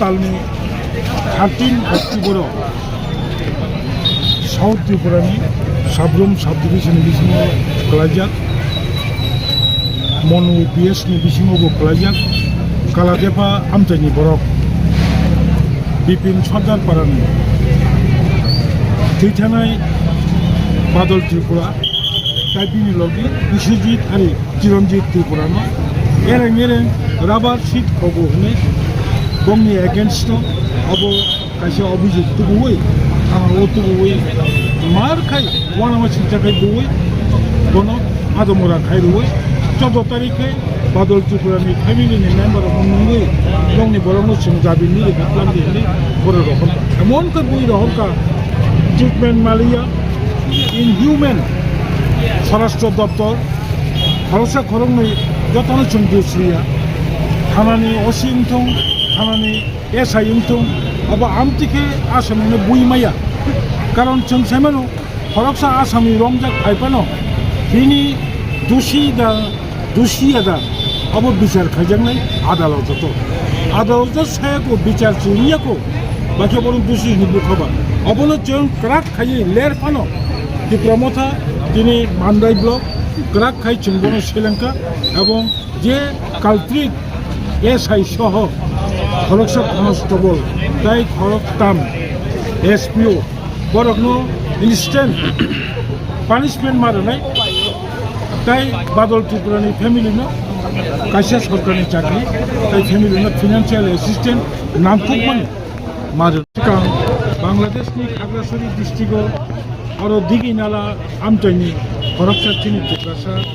talni 13 October South Tripurani Sabrum subdivision bisingo kalajak Monu PS ni bisingo bo kalajak Kaladepa amtani borok Bipin Sardar Parani Tithanai Badal Tripura Taipini Logi Ishijit Hari Chiranjit Tripurano Ereng Rabar Seat Kobo Hune Bongni against Abo Kasia Obijit Tubuwe Otubuwe Markai Wanamachi Takai Buwe Bono Adomura Kairuwe Chodo Tarike Badal Tripurani family member of Mungu Bongni Borono Chimjabini Katlandi Borohon Amon Kabui Roka Treatment Malia Inhuman Sarastro Doctor Halsa Koroni Yatano Chungusria Hanani Osintung Hanani Esayuntung Aba Amtike Asamine Buimaya Karon Chungsemano Horoksa Asami Romjak Aipano Hini Dusiada Abo Bichar Kajang Adaloto Adaloto Sako Bichar Chuniako Bakaborun Dusi Nibukaba Abono Chung Krak Kayi Ler Pano The promoter Dini Mandai Block Krak Kai Chungbono Sri Lanka Abong Je Culprit SI Soho Horoksa Constable Tai Horok Tam SPO Borokno Instant Punishment Maranai Tai Badal Tripurani family no Kasia Sorkani Chakri Tai family no financial assistant Namkukman Maran Bangladesh ni Khagrasari district Aro Digi Nala Amtani Horoksa Chini Tikrasa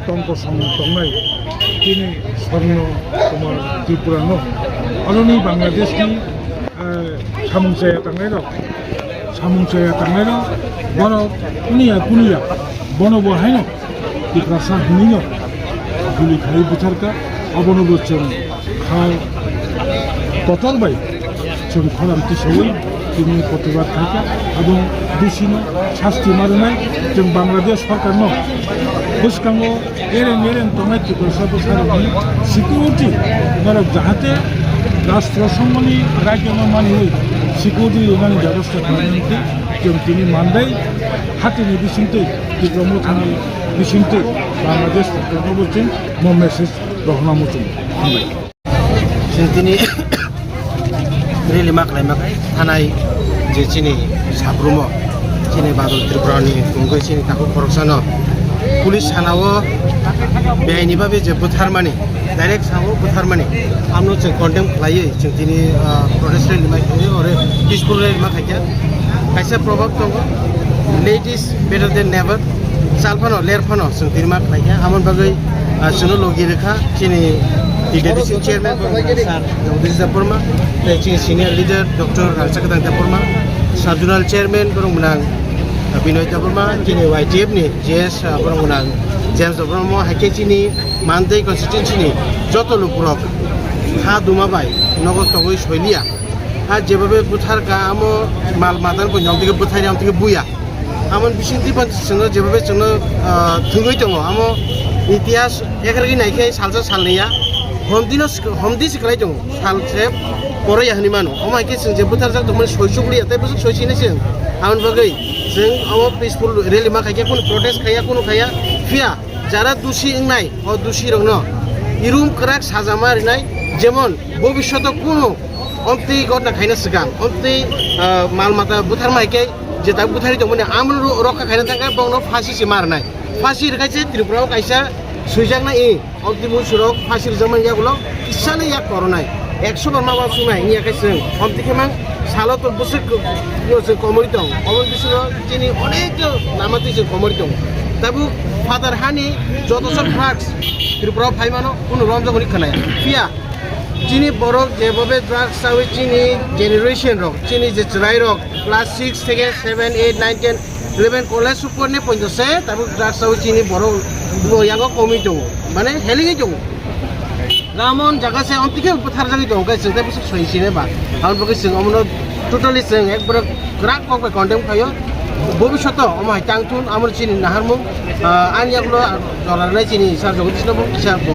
Tongko Tongnai Kini Sorno Kumar Tripurano Aroni Bangladesh ni Samungsaya Tangairo Bono Kunia Bono Bohaino Tikrasa Hinino Guli Khai Butarka Abono Bochon Khai Totalbai Chori Kholam Tisawai Kini Kotibat Khaika Abong Dusino Shasti Maranai Jeng Bangladesh Sarkarno Buskango Eren Tongai Tikrasa Busarani Security Narok Jahate Rastro Songoni Rajyama Mani Hui Security Yunani Jadostha Khananite Jeng Tini Mandai Hatini Bisinte Diplomo Thani Bisinte Bangladesh Sarkarno Bochin Mo message Rohna Muchum Sintini Really Maklai Hanai Jechini Sabrumo Chini Badal Tripurani Tunggu Chini Taku Koroksano Police Hanawo Behaini Babi Je Butharmani Direct Sawo Butharmani Amno Cheng Condemn Klaye Cheng Tini Protest Rally or Peaceful Rally Makaya Kaisa Probab Tongo Ladies better than never Salpano Lerpano Cheng Tini Maklaya Amon Bagai Suno Logi Rekha Chini The Deputy Chairman Sir Jagdish Purma the Senior Leader Dr. Ralsakadang Purma Subjournal Chairman Burungmunang Binoy Purma Kini YTF ni JS Burungmunang James Bromo Hakechini Mandai constituency ni Joto Lupurok Ha Dumabai Nogo Tongoi Soilia আর যেভাবে বুথারকা আমো মাল মাদান বইনাম থেকে বুথারি আম থেকে বুয়া আমন বিশিন্তি পঞ্চাশ যেভাবে जोंनो थुङै दङ আমো ইতিহাস একারগি নাইকে সালসা সালনিয়া हमदि सिखलाय दङ सालसे পরে याहनि मानो अमाइके जों जे बुथार जाक दंमोन सयसुगुरि आते बुसु सयसिने जों आमन बागै जों আমো পিসফুল রেলি मा खायके কোনো প্রটেস্ট खाया কোনো खाया फिया যারা দোষী নাই ও দোষী রং ইরুম করাক সাজামা রিনাই যেমন ভবিষ্যতে কোনো অন্তি ঘটনা খাইনা সিগাং অন্তি মাল মাতা বুথার মাইকে যে তা বুথারি দंमोन আমন রক্ষা খাইনা থাকা বংনো ফাঁসি সে মারনাই ফাঁসি রেখাইছে ত্রিপুরাও কাইসা সুইজাংনা ই অন্তি মুসুরক ফাঁসি জামান ইয়াগুলো ইসালে ইয়া করনাই 100 বার মাবা সুনাই ইয়া কাইছে অন্তি কেমাং সালো তো বসে কমরি দं অমন বিসুর যিনি অনেক নামাতি যে কমরি দं দাবু ফাদার হানি যতসব ড্রাগস ত্রিপুরাও ফাইমানো কোনো রমজগনি খানায় ফিয়া চিনি বড় যেভাবে ড্রাগস আউই চিনি জেনারেশন রক চিনি যে চলাই রক ক্লাস 6 থেকে 7 8 9 10 11 কলেজ উপরনে পঞ্চাশে তারপর ড্রাগস আউই চিনি বড় ইয়াঙ্গ কমি দं মানে হেলিঙै दं রামন জায়গাছে অন্তিকে উপথার জায়গায় দं গাইছে তাই বসে সইছিনে বা আউন বকে जों অমন টোটালি जों একবার গ্রাক কবে কন্টেম খাयो ভবিষ্যতে অমাই টাংথুন আমার চিনি নাহারমু আনিয়াগুলো জলারনাই চিনি সার জগদীশ নব